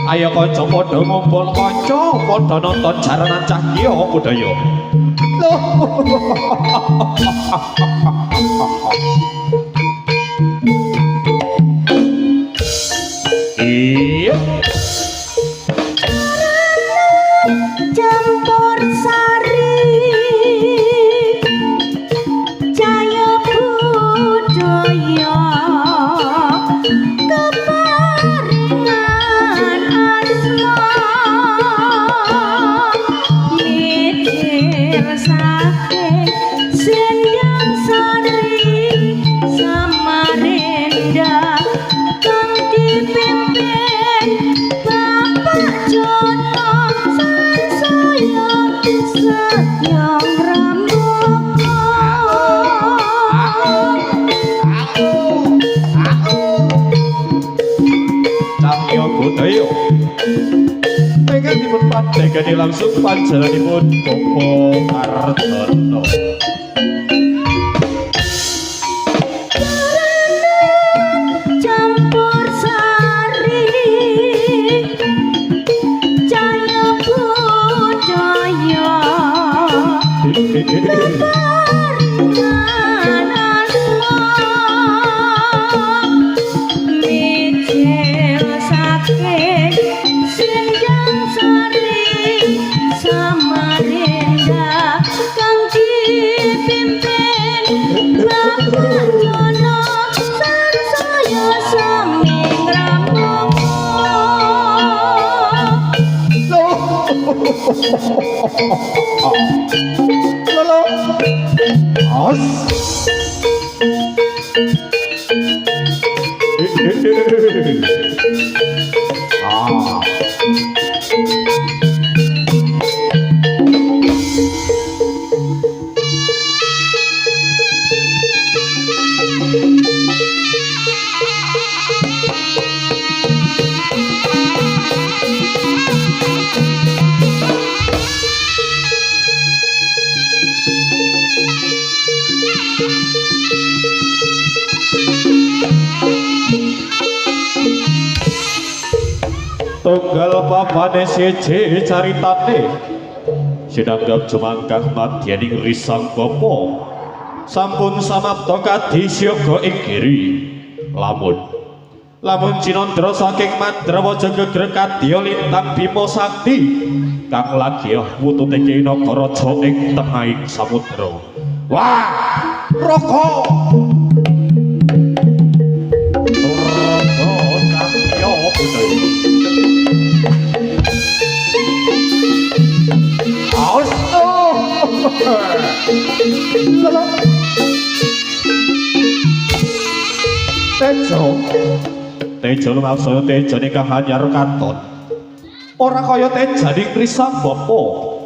Ayo kanca padha ngumpul kanca padha nonton jaranan cahya budaya. Loh. Iya. Campur sari jaya budaya keparingan asma mikir saking sendang sari Samarinda kang dipimpin Bapak Jono sansaya Satyang Ramboko. Cahya budaya pengen dipun padhegani langsung panjenenganipun Bapak Kartono. Campur sari jaya budaya keparingan asma mikir saking sindang sari Samarinda kang dipimpin Bapak Jono sansaya Saming Ramboko. Lolo. Os. Ah. Tunggal papane siji caritane sinanggap jumangkah madyaning risang bapa sampun samapta kadisyaga ing giri lamun cinandra saking Mandrawaja gegrek kadya lintang Bima Sakti kang lagyah wutute Kinagaraja ing tengahing samudra. Wah, Raka cahya budaya. Tejo lumaksana tejane kang anyar katon. Ora kaya tejaning Krisang Bapa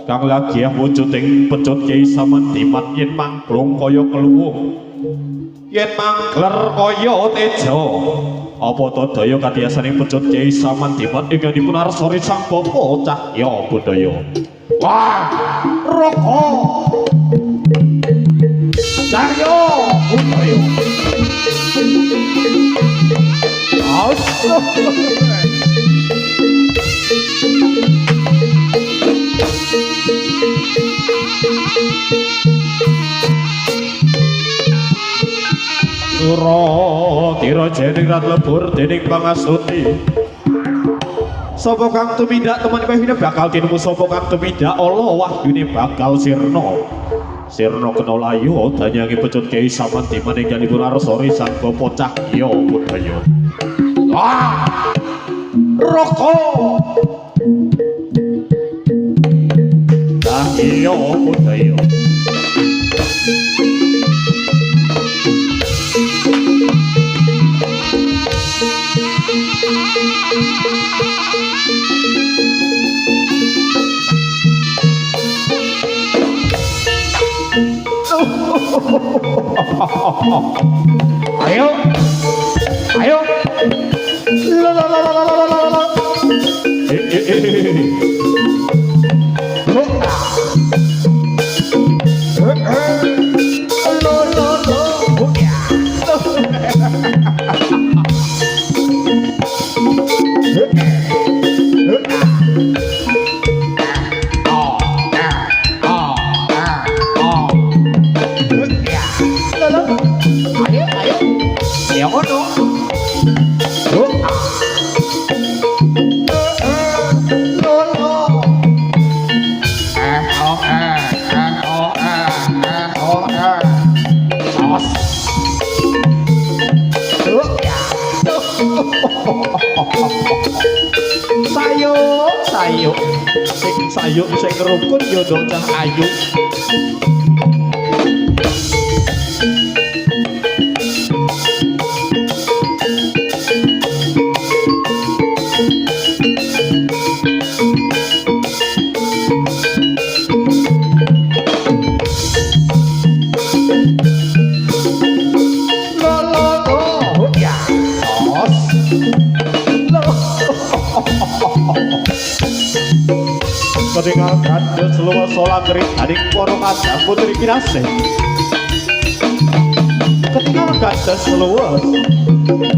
kang lagiah wujuding pecut Kyai Samandimat yen mangklung kaya keluwung. Yen mangkler kaya teja. Apa to daya katiyasaning pecut Kyai Samandimat ingkang dipunarsani Sang Bapa cahya budaya. Wah, Raka cahya budaya. Sura tira jening rat lebur dening pangasuti. Sapa kang tumindak temen bakal tinemu sapa kang tumindak ala wahyune bakal sirna. Sirna kena layu danyangi pecut Kyai Samandimat ingkang dipunarsani Sang Bapa cahya budaya. Wah! Raka cahya budaya. Ayo. Ayo. Ayo ono. Sayuk, sing sayuk sing rukun yo dong cah ayu. Ketika kandel seluruh sholat kerik dari poro kadang putri kinasih. Ketika kandel seluruh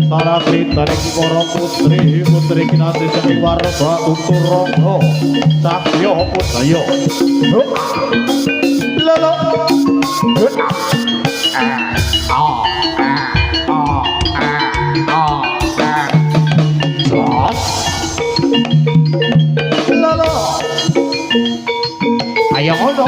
sholat kerik dari poro putri kinasih sing warga ukur rogo cakyo putrayo. Lolo. Ayo ono.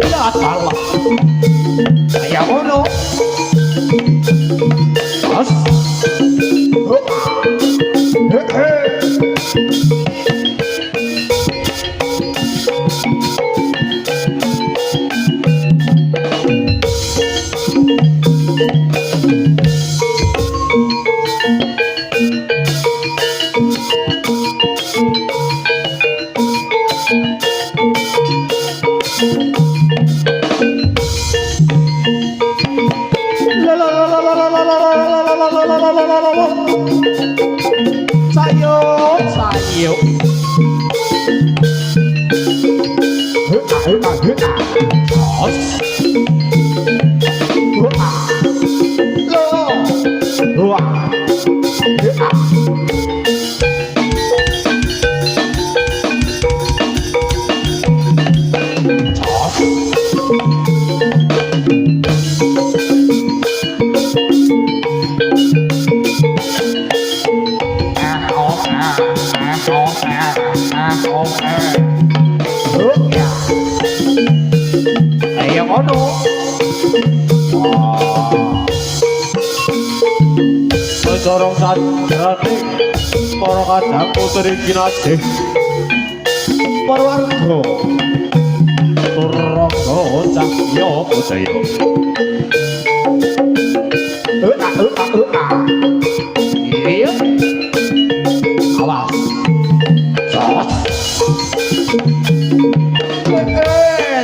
Ya salah. Saya ono. Mas. Sayuk. Ayo ono. Corong sadraning para kadang putri kinasih Parwarga Turraga cahya putraya. Iya. Awas. Sos.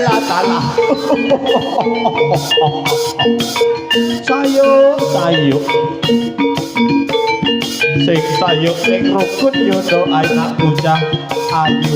Latala. Sayuk. Sing sayuk sing rukun yo anak bocah ayu.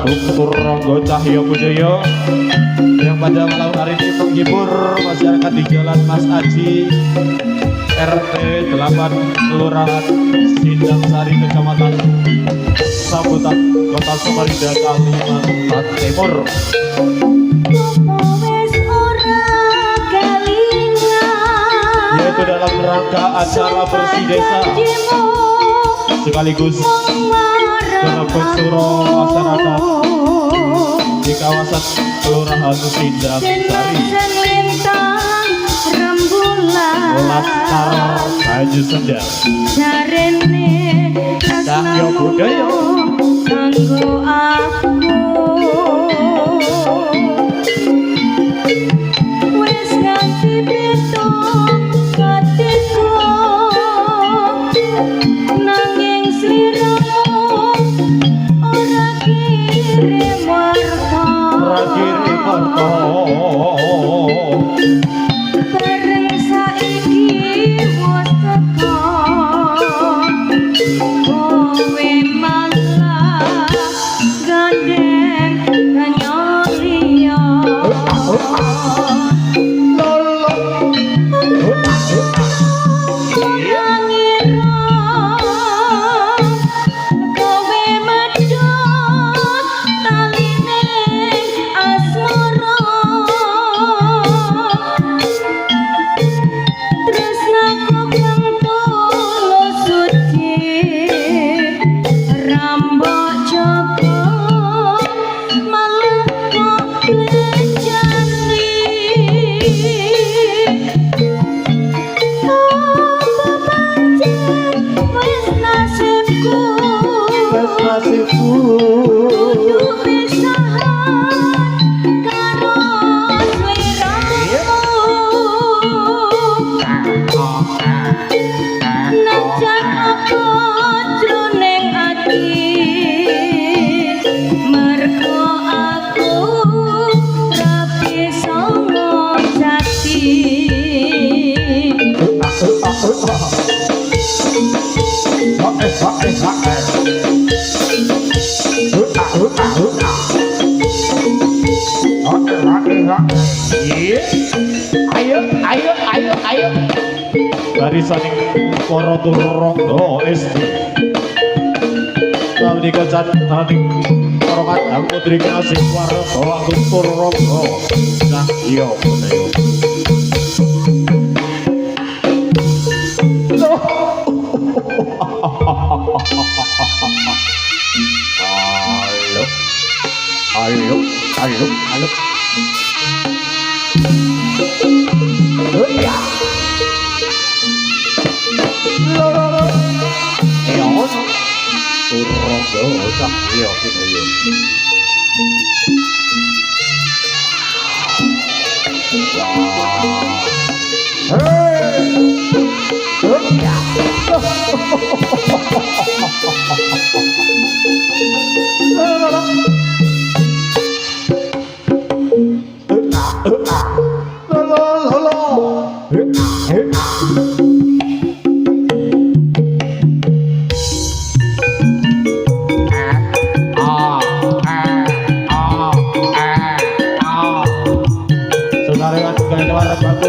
Agung Turangga Cahya Budaya yang pada malam hari ini menghibur masyarakat di Jalan Mas Aji RT 8 Kelurahan Sindang Sari Kecamatan Sambutan Kota Samarinda Kalimantan Timur. Yaitu dalam rangka acara bersih desa sekaligus penepuk suro masyarakat di kawasan Kelurahan Sindang Sari. Laskar Baju Senda Cahya Budaya kanggo aku wis nganti pitung katiku nanging sliramu ora kirim warta bareng saiki wis teko kowe malah gandeng kanyang liya Ayo barisaning para turangga esti kali kacataning para kadang putri kasih warga Agung Turangga Cahya Budaya. Halo. Ya. Turangga Cahya Budaya.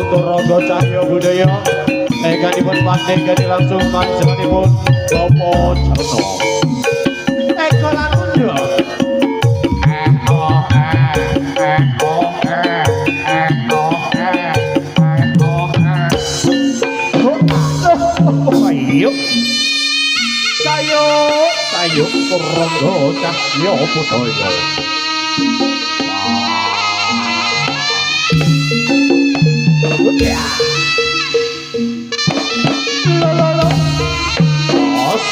Turangga Cahya Budaya neganipun pandai gani langsung panjenenganipun Bapak Jarno Eko Lakundo ayo sayo Turangga Cahya Budaya. Ya. Bos.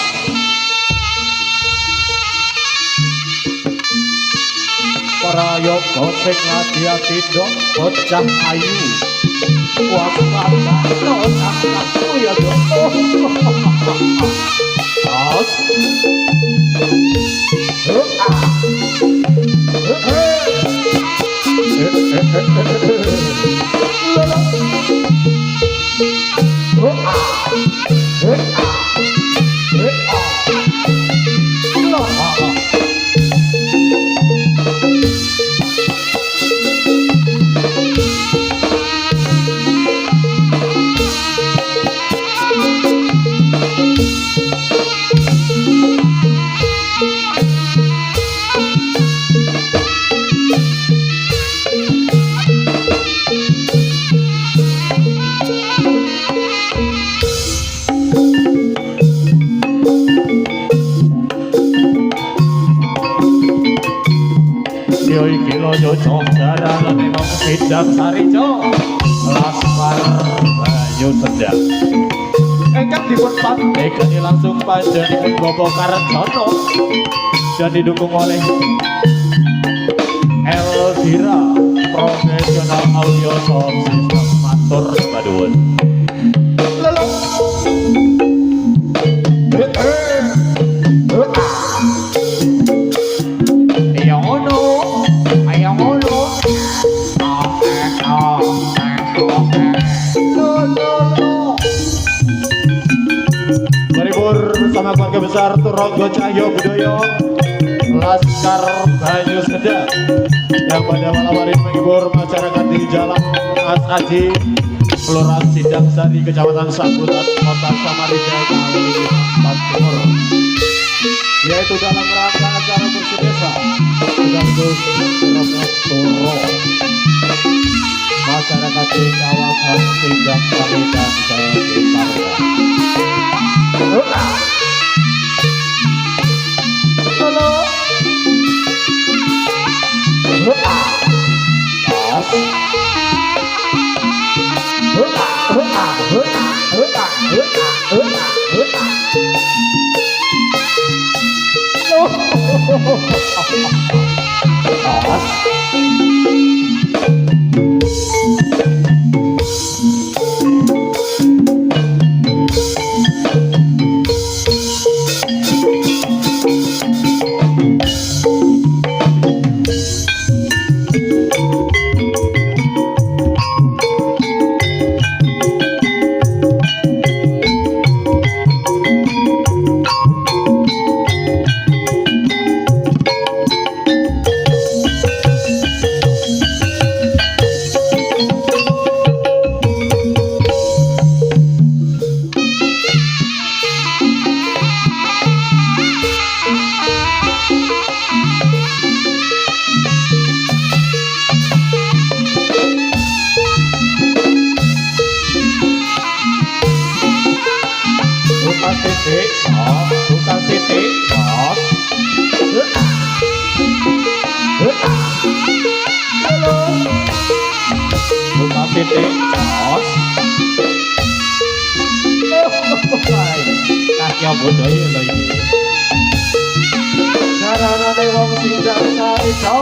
Para yoga sing ati-ati dok bocah ayu. Waspada aku ya dok. Bos. Siro Jojo Darane Wong Sidang Sarijo Laskar Banyu Sedang ingkang dipun pandegani langsung panjenengan Bapak Karjono dan didukung oleh Elvira Profesional Audio Sound System Matur Baduun lalu bersama keluarga besar Turonggo Cahyo Budoyo Laskar Banyu Sedang yang pada malam hari menghibur masyarakat di Jalan Mas Aji Kelurahan Sidang Sari Kecamatan Sambutan Kota Samarinda Kalimantan Timur yaitu dalam rangka acara bersih desa sekaligus Turo masyarakat di kawasan Sidang Sari dan sekitarnya. Tukang titik jos tukang titik jos kaki Budoyo lho iki Darane Wong Sidang Sarijo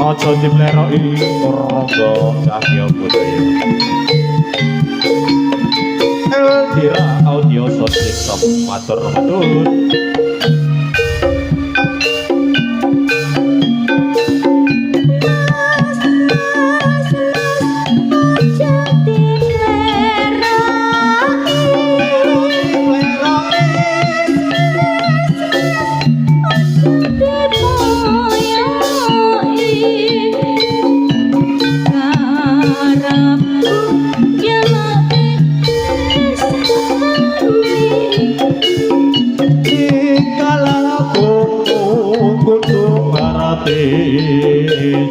Aja dipleroki Turonggo Cahyo Budoyo Elvira Audio Sound System Matur Nuwun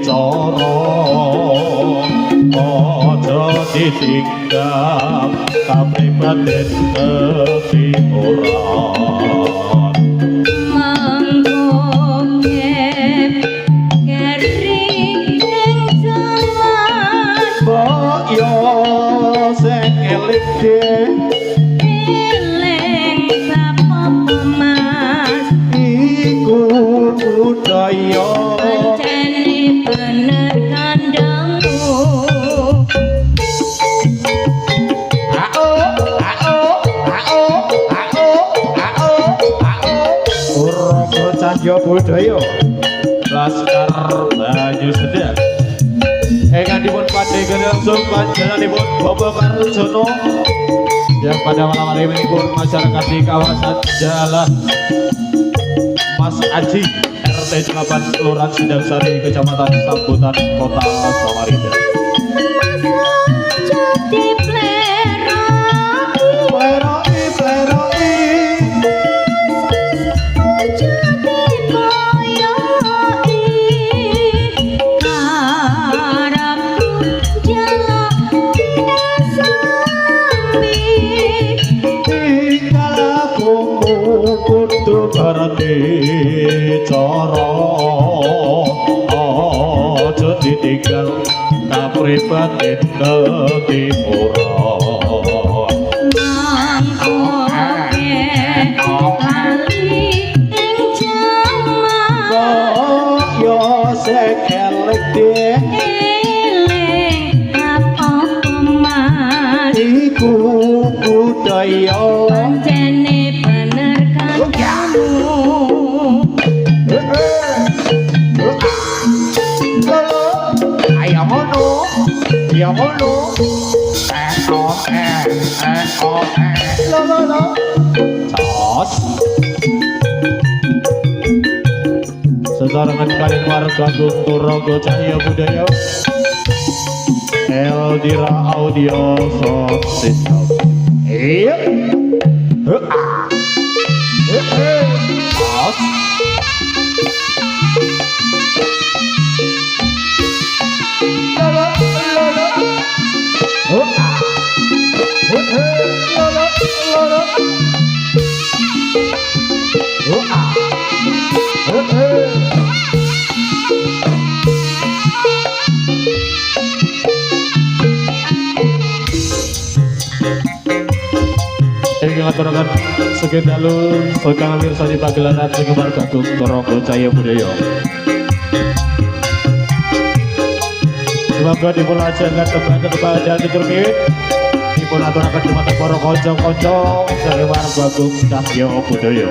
coro aja ditinggal kapribaden ketimuran manggokep kering ing jalan mbok yo sing eling eling sapa mas iku budaya pancene bener kandangmu Turonggo Cahyo Budoyo Laskar Banyu Sedang ingkang dipun pandegani langsung panjenenganipun Bapak Karjono yang pada malam hari menghibur masyarakat di kawasan Jalan Mas Aji RT 8 Kelurahan Sidang Sari Kecamatan Sambutan Kota Samarinda. jadi pleroi Pleroi ditinggal kapribatin ke timura mangkoke kali ing jaman yo sekelek deh eling apa mas iku budaya pancene bener kan kamu ayo ngono ya ngono lo tos sesarengan kalian warga Guntur Cahya Budaya Eldira Audio System iya tos Ini ngaturakan sekian dalu Sokang Mirsa di pagelaran Penggemar Gagung Torogo Cahya Budaya semoga dipulajarkan kepada diturunkan dipulaturkan di mata para konco-konco Penggemar Gagung Cahya Budaya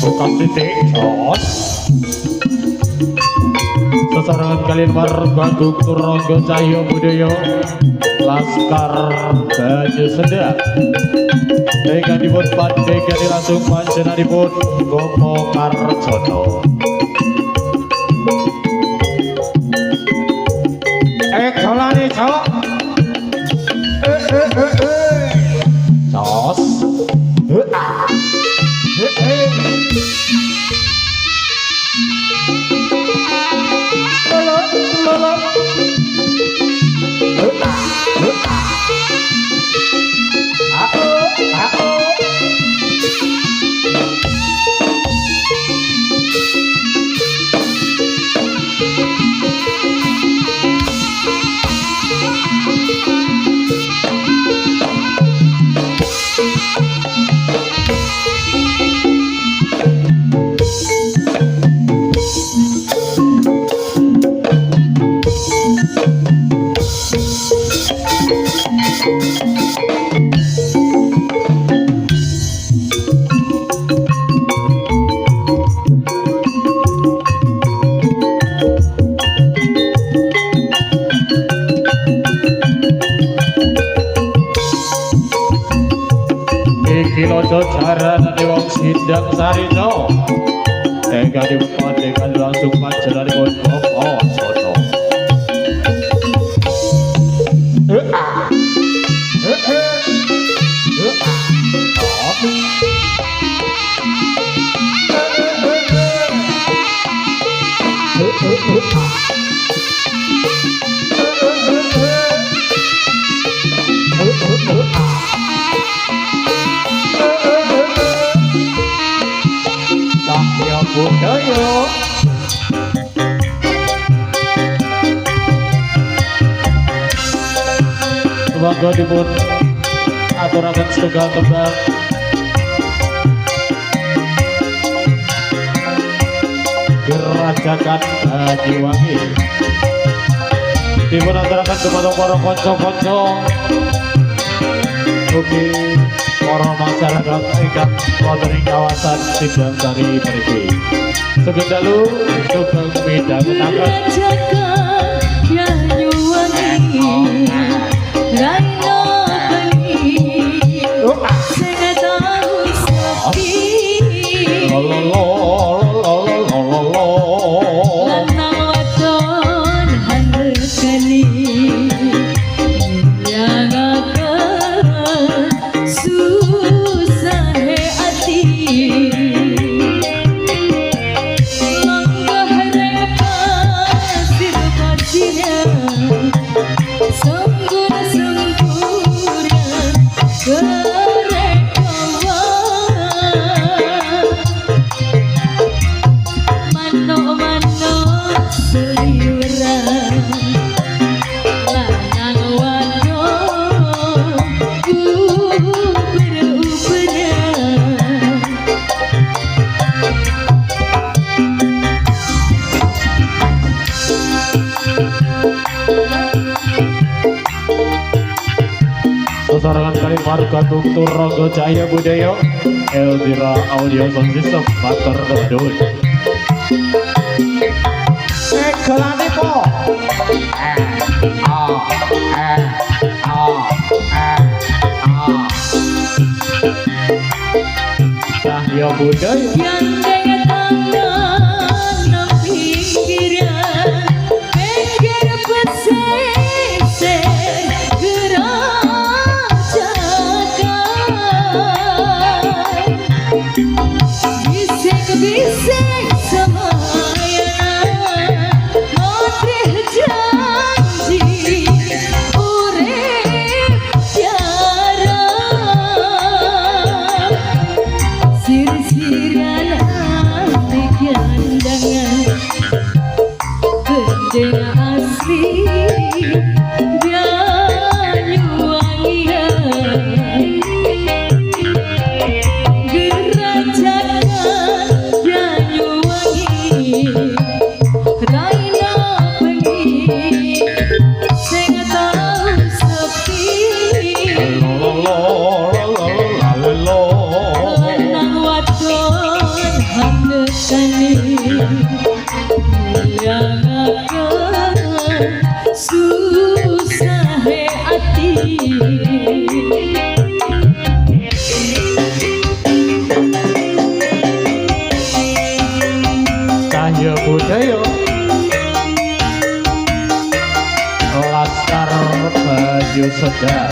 pasukan titik jos. Sesarangan kalian warga Duktur Ronggo Cahyo Budaya Laskar Baju Senda Deka dipun pandega langsung panjenenganipun Gopo Karjono. Dolane cok. Jos. Kilojo jaran wong sindang sarino Ega dipandekan langsung panjenenganipun Gopo Jono. Cahyo Budaya Semoga dipun aturaken setunggal tembang Gerajakan Banyuwangi dipun aturaken kepada para kanca-kanca ugi para masyarakat ingkang wonten ing kawasan Sindangsari mriki. Sugeng dalu sugeng midhangetaken Sesarangan kali warga Duktur Ronggo Cahyo Budaya Elvira Audio Sound System Mater Redun Gelane po Cahyo Budaya Bisik semaya Motrih janji Urip tiara Sir-siran kani mulyakaken susahe ati. Cahya budaya Laskar Baju Sedar.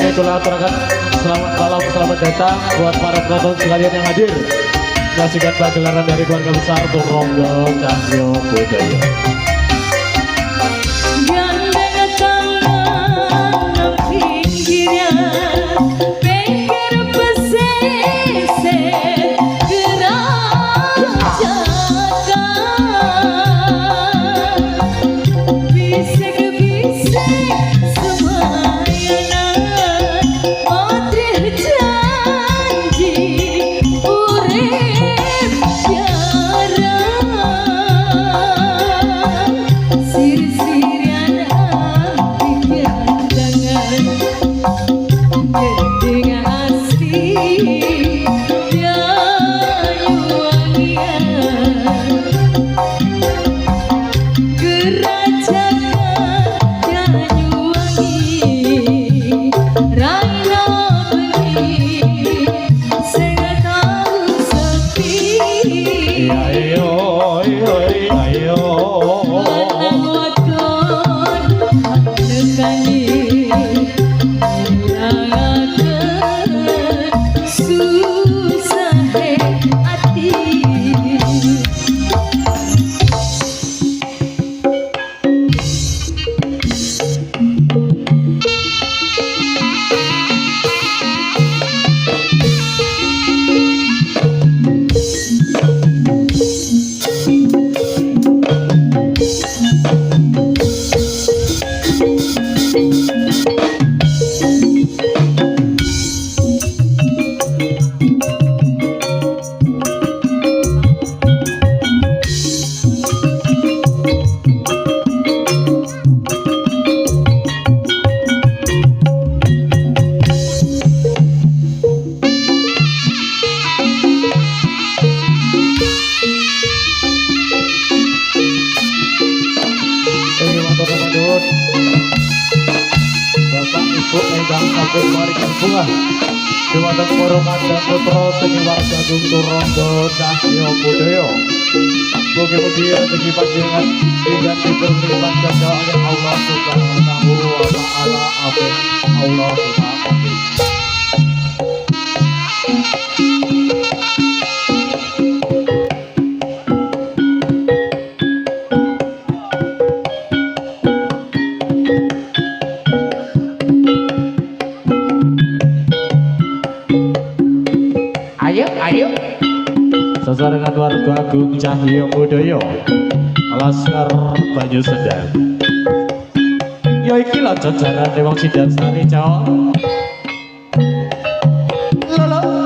Itulah aturakan selamat malam, selamat datang buat para penonton sekalian yang hadir menyaksikan pagelaran dari keluarga besar Turonggo Cahya Budaya. Gandeng tangan pinggirnya pinggir pesisir gerajakan bisik-bisik semayanan motif janji urip jarang sir-sirian hati kandangan gedeng asli Yayuwangian kerajaan Yayuwangi Raina bengi sing tau sepi Ayo, ayo, ayo. lanang wadon nekani mulyakaken susahe ati. Bapak Ibu ingkang sampun maringan bunga dumateng porongan dan putra seni warga Agung Turonggo Cahya Budaya. Mugi-mugi rezeki panjenengan ingkang diberlipat ganda oleh Allah Subhanahu wa taala. Amin. Allahumma amin. Ayo, ayo. Sesarengan warga Agung Cahya Budaya Laskar Baju Sedar. Ya iki lho jajaran wong Sidan Sari, Cok. Lolo.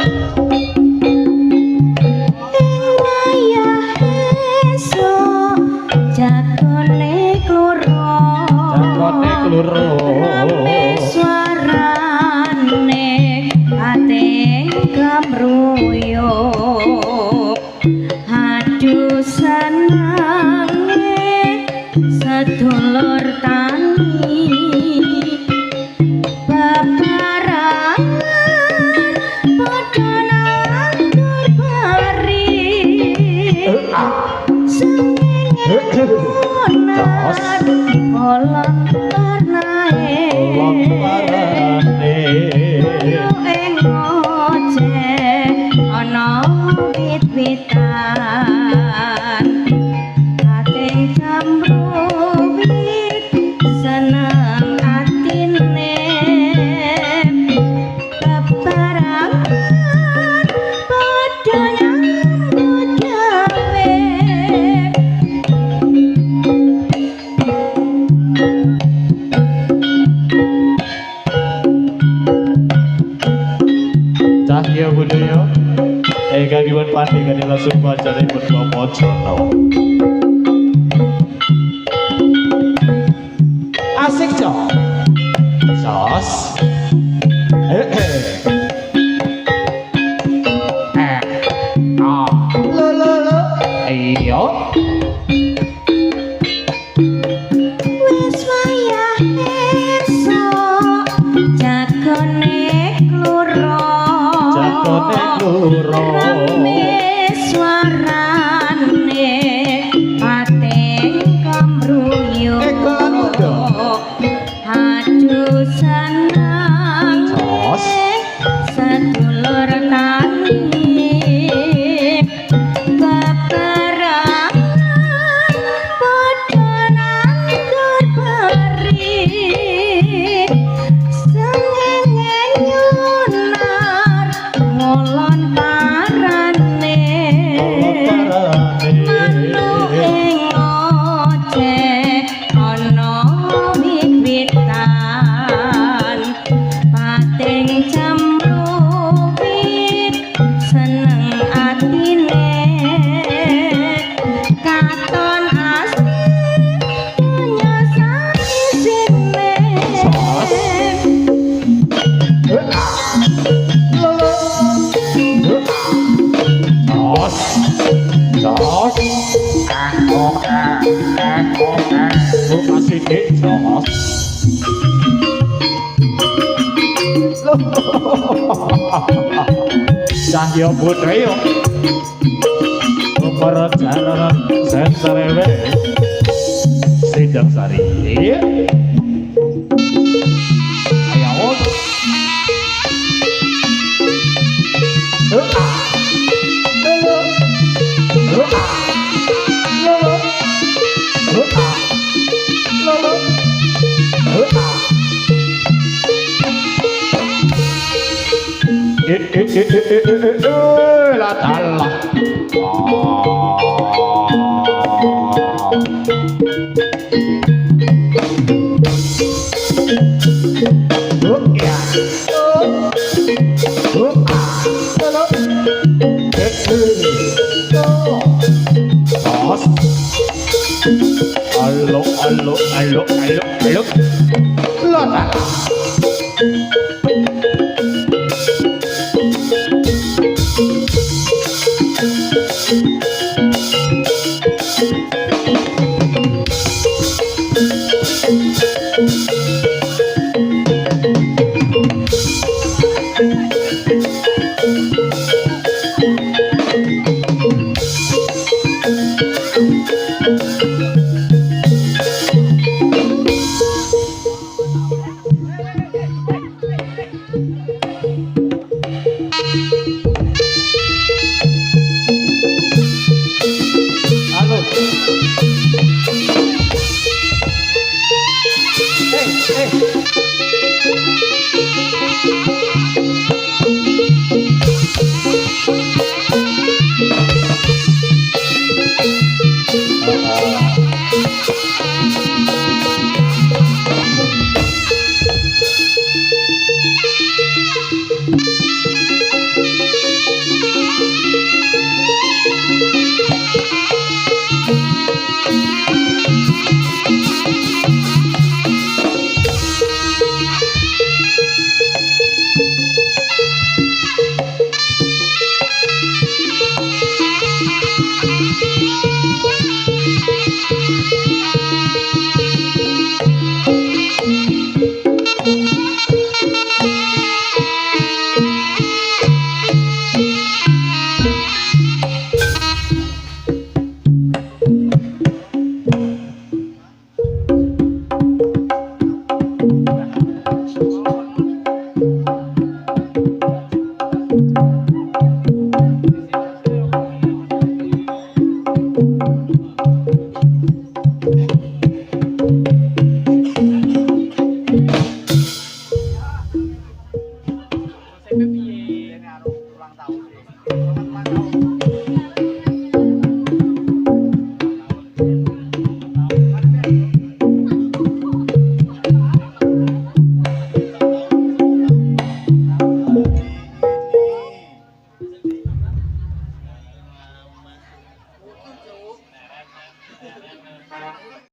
Jagone kloro Jagone kloro suarane ate gamruyo aduh senange sedulur tani babaran padha nandur bari Jos. Kolong warnae Kolong warnane ing ngoceh ana wit-witan kating jamruwit seneng atine bebarangan padha nyambut gawe. Cahya Budaya ingkang dipun pandhingani langsung panjenenganipun Bapak Jono. Asik, Cok. Sos. loro rame suarane pating kamruyo aduh senang Jos. sedulur tani beberangan padha nandur beri sengenge nyunar ngolon parane manuk ing oceh ana wiwitan pating cemruwit seneng atine katon asih nyasani sine Jos. Buka sini, Jos. Cahyo Putri yo. Perjalanan senterewe Sidang Sari. Ayo. La talla. Allo, allo, allo, allo, allo. La talla. Hey, hey.